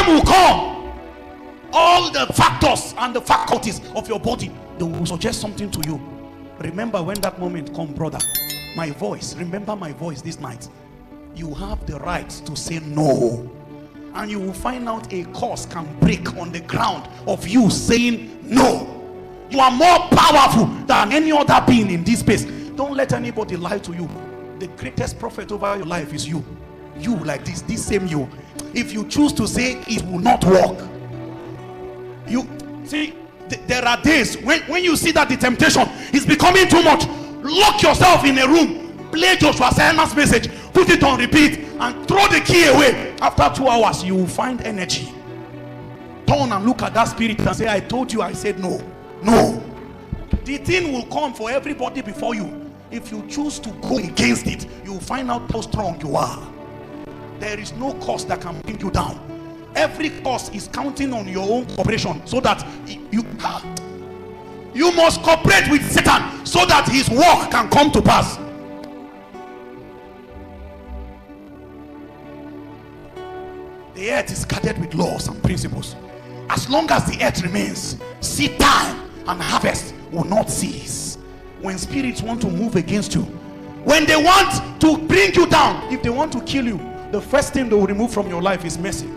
time will come, all the factors and the faculties of your body, they will suggest something to you. Remember when that moment comes, brother, my voice, remember my voice this night. You have the right to say no. And you will find out a curse can break on the ground of you saying no. You are more powerful than any other being in this space. Don't let anybody lie to you. The greatest prophet over your life is you. You like this same you. If you choose to say it will not work, you see, there are days when you see that the temptation is becoming too much, lock yourself in a room, play Joshua Selma's message, put it on repeat, and throw the key away. After 2 hours, you will find energy. Turn and look at that spirit and say, I told you, I said no. No. The thing will come for everybody before you. If you choose to go against it, you will find out how strong you are. There is no cause that can bring you down. Every cause is counting on your own cooperation, so that you must cooperate with Satan so that his work can come to pass. The earth is guarded with laws and principles. As long as the earth remains, seed time and harvest will not cease. When spirits want to move against you, when they want to bring you down, if they want to kill you, the first thing they will remove from your life is mercy.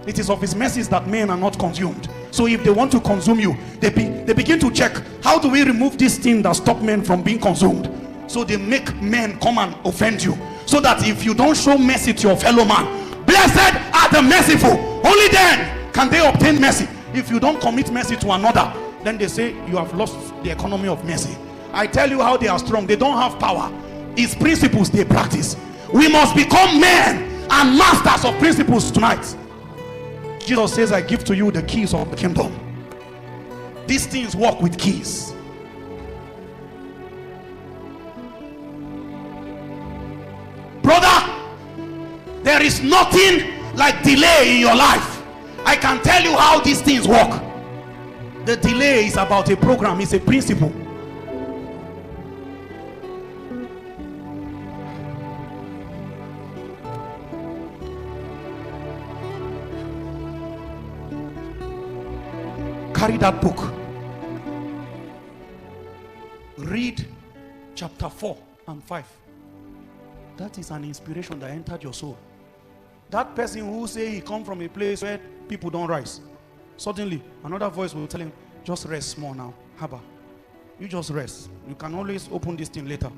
It is of his mercies that men are not consumed. So if they want to consume you, they begin to check, how do we remove this thing that stop men from being consumed? So they make men come and offend you, so that if you don't show mercy to your fellow man, blessed are the merciful, only then can they obtain mercy. If you don't commit mercy to another, then they say you have lost the economy of mercy. I tell you how they are strong. They don't have power. It's principles they practice. We must become men and masters of principles tonight. Jesus says, I give to you the keys of the kingdom. These things work with keys. Brother, there is nothing like delay in your life. I can tell you how these things work. The delay is about a program, it's a principle. Carry that book. Read chapter 4 and 5. That is an inspiration that entered your soul. That person who say he come from a place where people don't rise, suddenly another voice will tell him, just rest small now. Haba, you just rest. You can always open this thing later.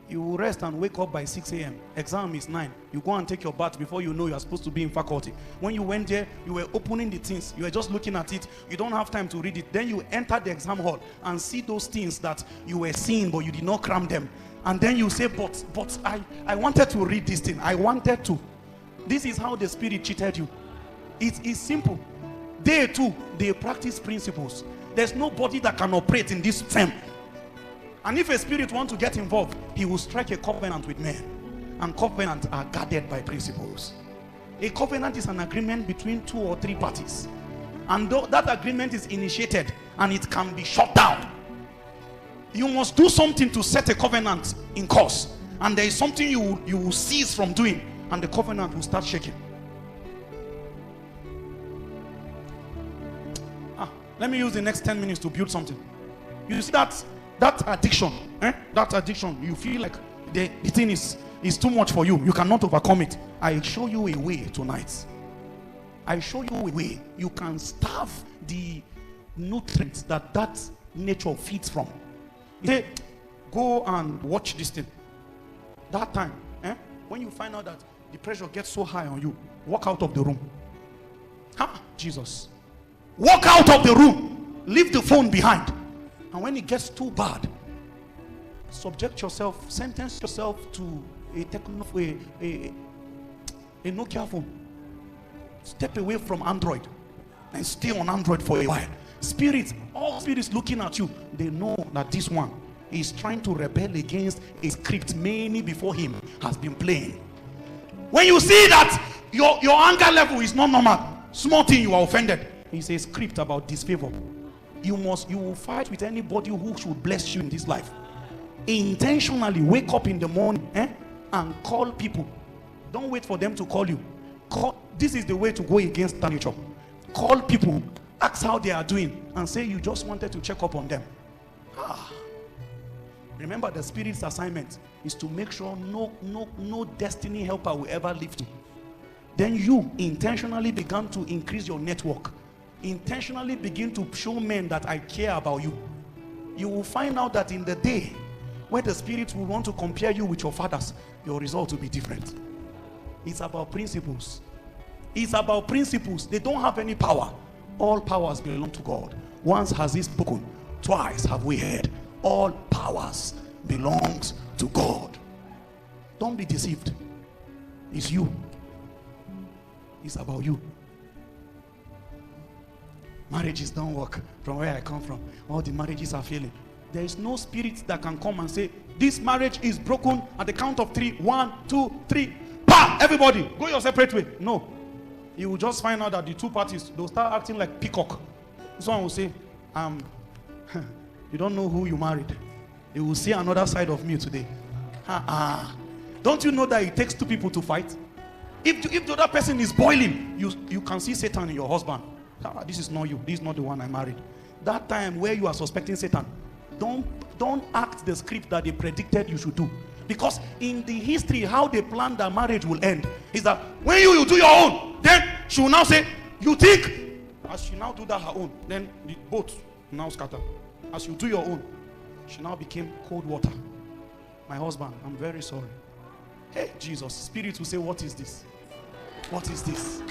You will rest and wake up by 6 a.m. Exam is 9. You go and take your bath before you know you are supposed to be in faculty. When you went there, you were opening the things. You were just looking at it. You don't have time to read it. Then you enter the exam hall and see those things that you were seeing, but you did not cram them. And then you say, but I wanted to read this thing. I wanted to. This is how the spirit cheated you. It is simple. They too, they practice principles. There's nobody that can operate in this firm. And if a spirit wants to get involved, he will strike a covenant with men. And covenants are guarded by principles. A covenant is an agreement between 2 or 3 parties. And though that agreement is initiated and it can be shut down, you must do something to set a covenant in course. And there is something you will cease from doing, and the covenant will start shaking. Let me use the next 10 minutes to build something. You see that addiction, that addiction, you feel like the thing is too much for you. You cannot overcome it. I show you a way tonight. I show you a way. You can starve the nutrients that nature feeds from. Say, go and watch this thing. That time, when you find out that the pressure gets so high on you, walk out of the room. Jesus. Walk out of the room. Leave the phone behind. And when it gets too bad, subject yourself, sentence yourself to a Nokia phone. Step away from Android and stay on Android for a while. Spirits, all spirits looking at you, they know that this one is trying to rebel against a script many before him has been playing. When you see that your anger level is not normal, small thing you are offended, it's a script about disfavor. You will fight with anybody who should bless you in this life. Intentionally wake up in the morning and call people. Don't wait for them to call you. This is the way to go against that nature. Call people, ask how they are doing, and say you just wanted to check up on them. Remember, the Spirit's assignment is to make sure no destiny helper will ever lift you. Then you intentionally began to increase your network. Intentionally begin to show men that I care about you. You will find out that in the day where the Spirit will want to compare you with your fathers, your result will be different. It's about principles. It's about principles. They don't have any power. All powers belong to God. Once has He spoken, twice have we heard. All powers belongs to God. Don't be deceived. It's you. It's about you. Marriages don't work. From where I come from, all the marriages are failing. There is no spirit that can come and say, this marriage is broken at the count of 3. 1, 2, 3. Pa! Everybody, go your separate way. No. You will just find out that the two parties, they'll start acting like peacock. Someone will say, you don't know who you married. You will see another side of me today. Don't you know that it takes two people to fight? If the other person is boiling, you can see Satan in your husband. This is not you. This is not the one I married. That time where you are suspecting Satan, don't act the script that they predicted you should do. Because in the history, how they plan that marriage will end is that when you do your own, then she will now say, you think. As she now do that her own, then the both now scatter. As you do your own, she now became cold water. My husband, I'm very sorry. Hey, Jesus, Spirit will say, what is this? What is this?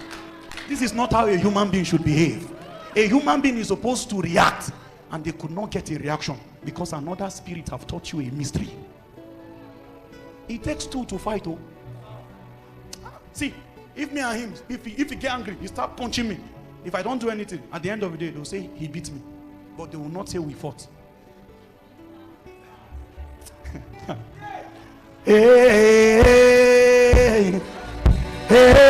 This is not how a human being should behave. A human being is supposed to react, and they could not get a reaction because another spirit have taught you a mystery. It takes two to fight. Oh, see, if me and him, if he get angry, he start punching me. If I don't do anything, at the end of the day, they'll say he beat me, but they will not say we fought. Hey, hey,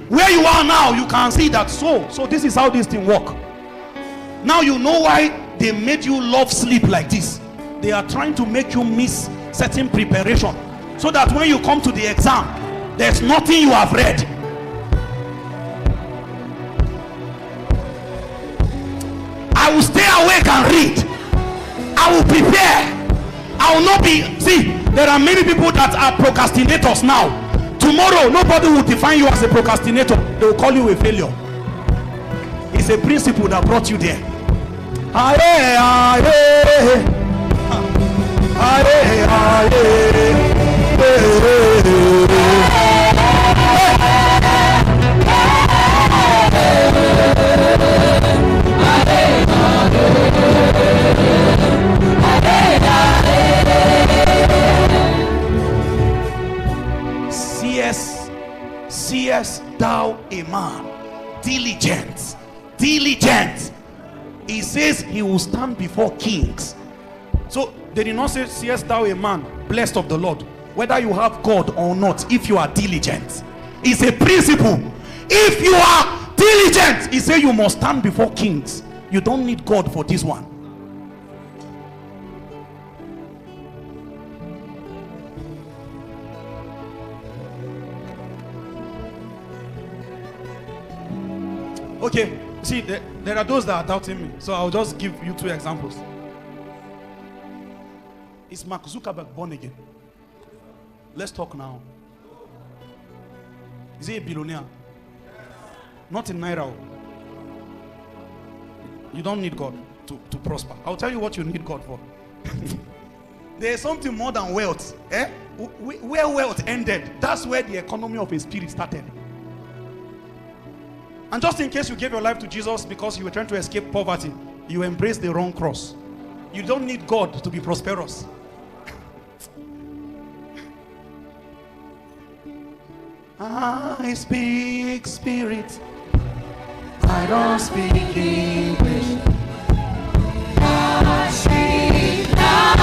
where you are now, you can see that. So this is how this thing work. Now you know why they made you love sleep like this. They are trying to make you miss certain preparation, so that when you come to the exam, there's nothing you have read. I will stay awake and read. I will prepare. I will not be. See, there are many people that are procrastinators now. Tomorrow, nobody will define you as a procrastinator. They will call you a failure. It's a principle that brought you there. Aye, aye, aye, aye, Seest thou a man diligent? He says he will stand before kings. So they did not say, seest thou a man blessed of the Lord, whether you have God or not. If you are diligent, it's a principle. If you are diligent, he says you must stand before kings. You don't need God for this one. Okay, see, there are those that are doubting me, so I'll just give you 2 examples. Is Mark Zuckerberg born again? Let's talk now. Is he a billionaire? Not in Naira. You don't need God to prosper. I'll tell you what you need God for. There's something more than wealth. Where wealth ended, that's where the economy of a spirit started. And just in case you gave your life to Jesus because you were trying to escape poverty, you embraced the wrong cross. You don't need God to be prosperous. I speak spirit. I don't speak English. I speak life.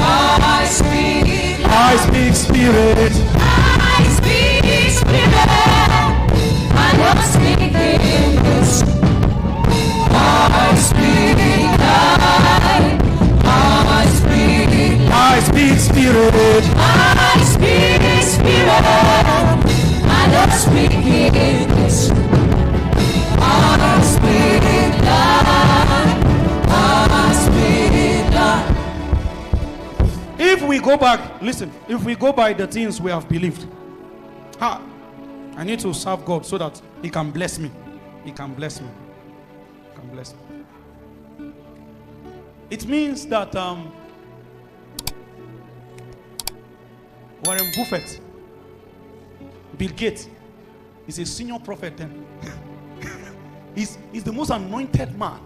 I speak life. I speak spirit. I speak spirit. I don't speak English. I speak life. I speak life. I speak spirit. I speak spirit. I don't speak English. I speak life. I speak life. If we go back, listen, if we go by the things we have believed, I need to serve God so that He can bless me. He can bless me. He can bless me. It means that Warren Buffett, Bill Gates, is a senior prophet then. he's the most anointed man.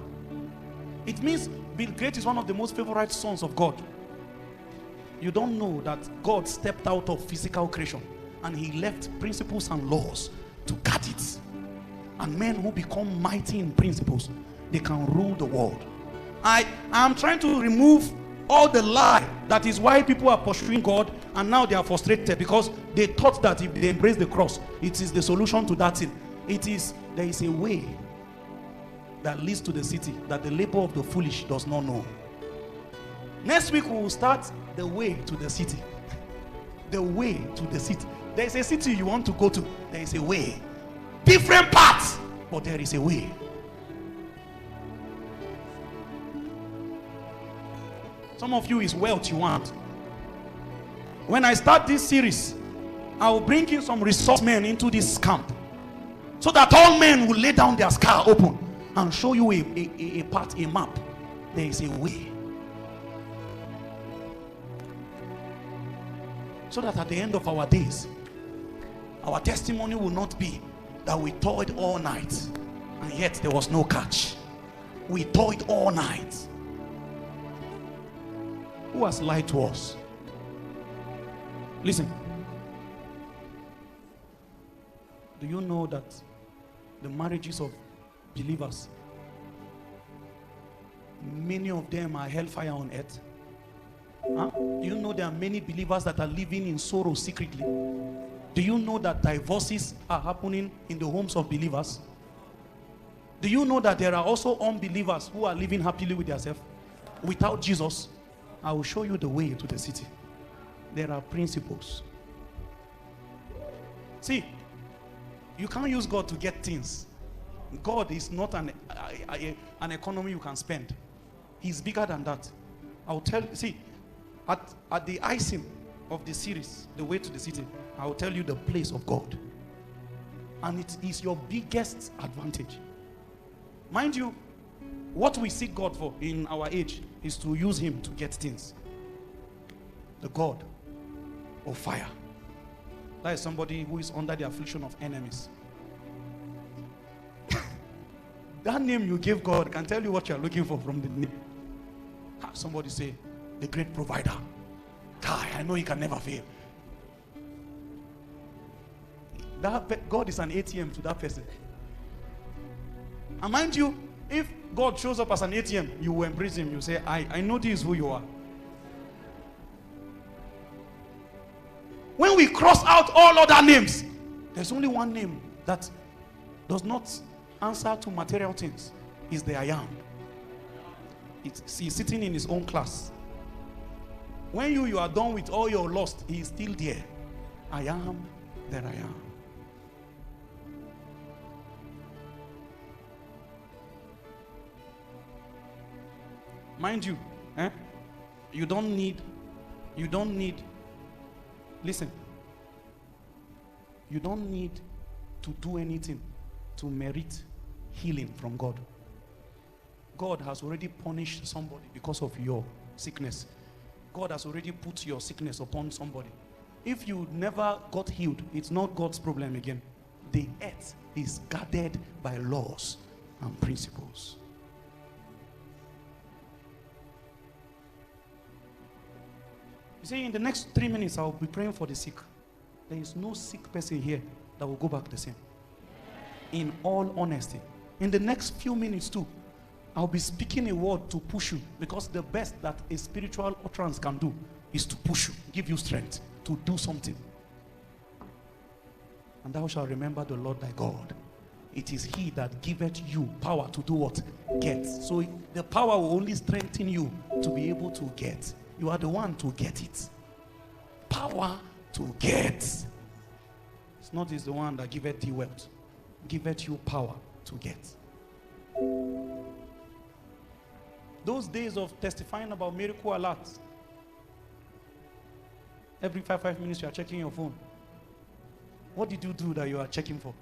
It means Bill Gates is one of the most favorite sons of God. You don't know that God stepped out of physical creation and He left principles and laws to guard it. And men who become mighty in principles, they can rule the world. I am trying to remove all the lie that is why people are pursuing God and now they are frustrated because they thought that if they embrace the cross, it is the solution to that thing. There is a way that leads to the city that the labor of the foolish does not know. Next week we will start the way to the city. The way to the city. There is a city you want to go to. There is a way. Different paths, but there is a way. Some of you is wealth you want. When I start this series, I will bring in some resource men into this camp so that all men will lay down their scar open and show you a path, a map. There is a way. So that at the end of our days, our testimony will not be that we toiled all night and yet there was no catch. We toiled all night. Who has lied to us? Listen. Do you know that the marriages of believers, many of them are hellfire on earth? Do you know there are many believers that are living in sorrow secretly? Do you know that divorces are happening in the homes of believers? Do you know that there are also unbelievers who are living happily with themselves without Jesus? I will show you the way to the city. There are principles. See, you can't use God to get things. God is not an economy you can spend. He's bigger than that. I'll tell you, see, at the icing of the series, The Way to the City, I will tell you the place of God. And it is your biggest advantage. Mind you, what we seek God for in our age is to use Him to get things. The God of fire. That is somebody who is under the affliction of enemies. That name you gave God can tell you what you are looking for from the name. Somebody say, the great provider. I know He can never fail. That God is an ATM to that person. And mind you, if God shows up as an ATM, you will embrace Him. You say, I know this is who you are. When we cross out all other names, there's only one name that does not answer to material things. Is the I am. He's sitting in His own class. When you are done with all your lust, He is still there. I am that I am. Mind you, you don't need, listen, you don't need to do anything to merit healing from God. God has already punished somebody because of your sickness. God has already put your sickness upon somebody. If you never got healed, it's not God's problem again. The earth is guarded by laws and principles. You see, in the next 3 minutes, I'll be praying for the sick. There is no sick person here that will go back the same. In all honesty. In the next few minutes too, I'll be speaking a word to push you, because the best that a spiritual utterance can do is to push you, give you strength to do something. And thou shalt remember the Lord thy God. It is he that giveth you power to do what? Get. So the power will only strengthen you to be able to get. You are the one to get it. Power to get. It's not is the one that giveth thee wealth. Giveth you power to get. Those days of testifying about miracle alerts. Every 5 minutes you are checking your phone. What did you do that you are checking for?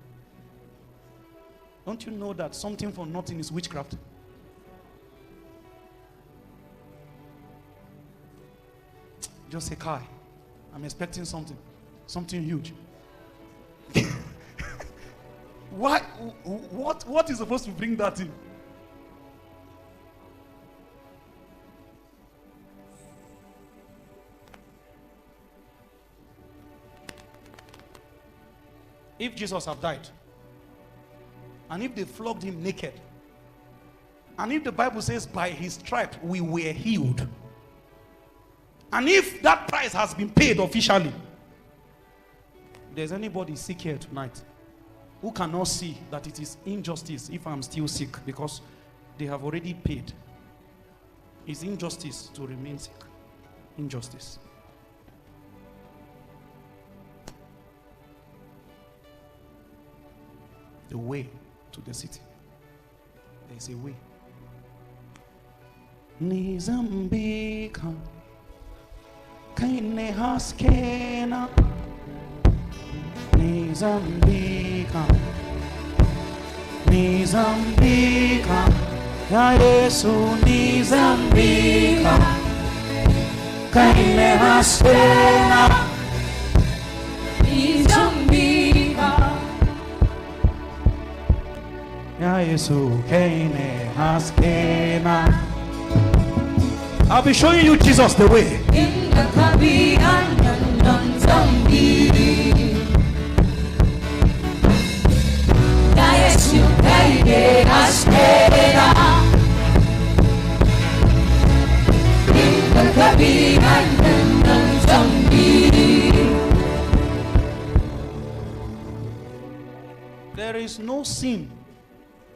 Don't you know that something for nothing is witchcraft? Just say, Kai, I'm expecting something huge. Why? What is supposed to bring that in? If Jesus had died, and if they flogged him naked, and if the Bible says by his stripes we were healed, and if that price has been paid officially, there's anybody sick here tonight who cannot see that it is injustice if I'm still sick, because they have already paid. It's injustice to remain sick. Injustice. The way to the city. There is a way. Nizambika kaine haskena Nizambika ya Yesu Nizambika kaine haskena Nizambika ya Yesu kaine haskena. I'll be showing you Jesus the way. In the Caribbean, there is no sin,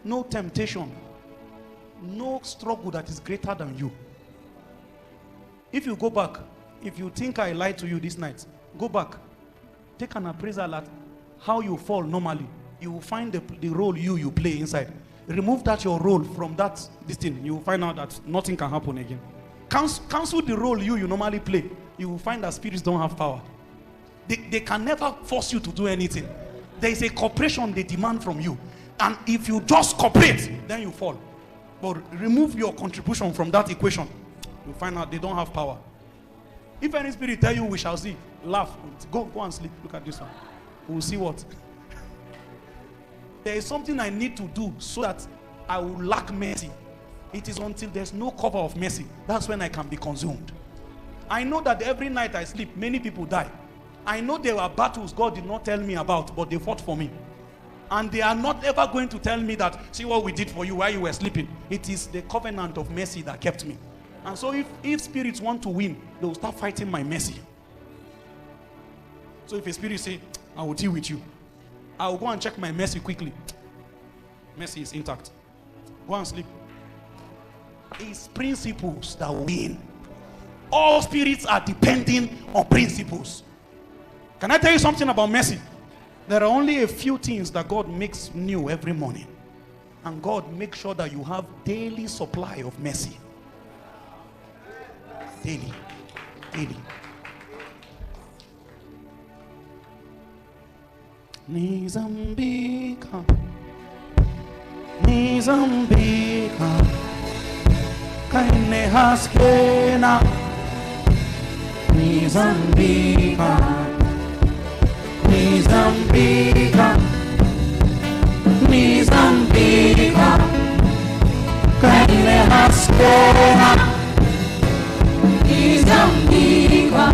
no temptation, no struggle that is greater than you. If you go back, if you think I lied to you this night, go back, take an appraisal at how you fall normally. You will find the role you play inside. Remove that your role from this thing. You will find out that nothing can happen again. Cancel the role you normally play. You will find that spirits don't have power. They can never force you to do anything. There is a cooperation they demand from you. And if you just cooperate, then you fall. But remove your contribution from that equation. You find out they don't have power. If any spirit tell you we shall see, laugh. Go and sleep. Look at this one. We'll see what. There is something I need to do so that I will lack mercy. It is until there's no cover of mercy. That's when I can be consumed. I know that every night I sleep, many people die. I know there were battles God did not tell me about, but they fought for me. And they are not ever going to tell me that, see what we did for you while you were sleeping. It is the covenant of mercy that kept me. And so if spirits want to win, they will start fighting my mercy. So if a spirit say, I will deal with you, I will go and check my mercy quickly. Mercy is intact. Go and sleep. It's principles that win. All spirits are depending on principles. Can I tell you something about mercy? There are only a few things that God makes new every morning. And God makes sure that you have daily supply of mercy. Daily. Nizambika kaine haskena Nizambika, Nizambika, Nizambika, Kane Haskona, Nizambika.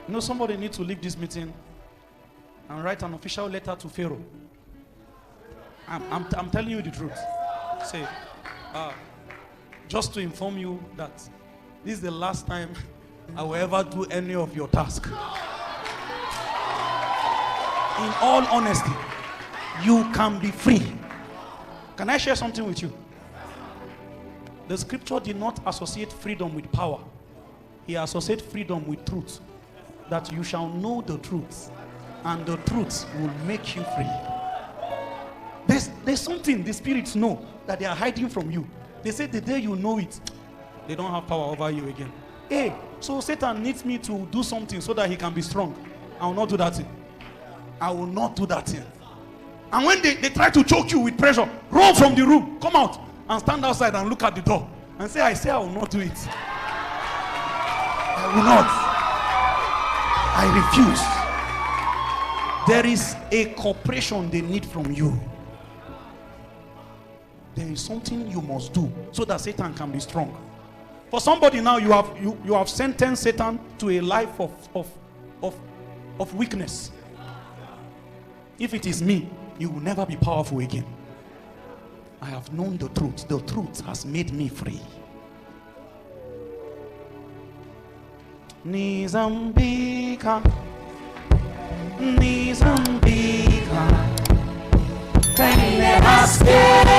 You know, somebody needs to leave this meeting and write an official letter to Pharaoh. I'm telling you the truth. Say, just to inform you that this is the last time I will ever do any of your tasks. In all honesty, you can be free. Can I share something with you? The scripture did not associate freedom with power. He associated freedom with truth. That you shall know the truth, and the truth will make you free. There's something the spirits know that they are hiding from you. They say the day you know it, they don't have power over you again. Hey, so Satan needs me to do something so that he can be strong. I will not do that thing. I will not do that thing. And when they try to choke you with pressure, run from the room, come out and stand outside and look at the door and say, I will not do it. I will not. I refuse. There is a cooperation they need from you. There is something you must do so that Satan can be strong. For somebody now, you have sentenced Satan to a life of weakness. If it is me, you will never be powerful again. I have known the truth. The truth has made me free. Nizambika, Nizambika, Kane Haskona.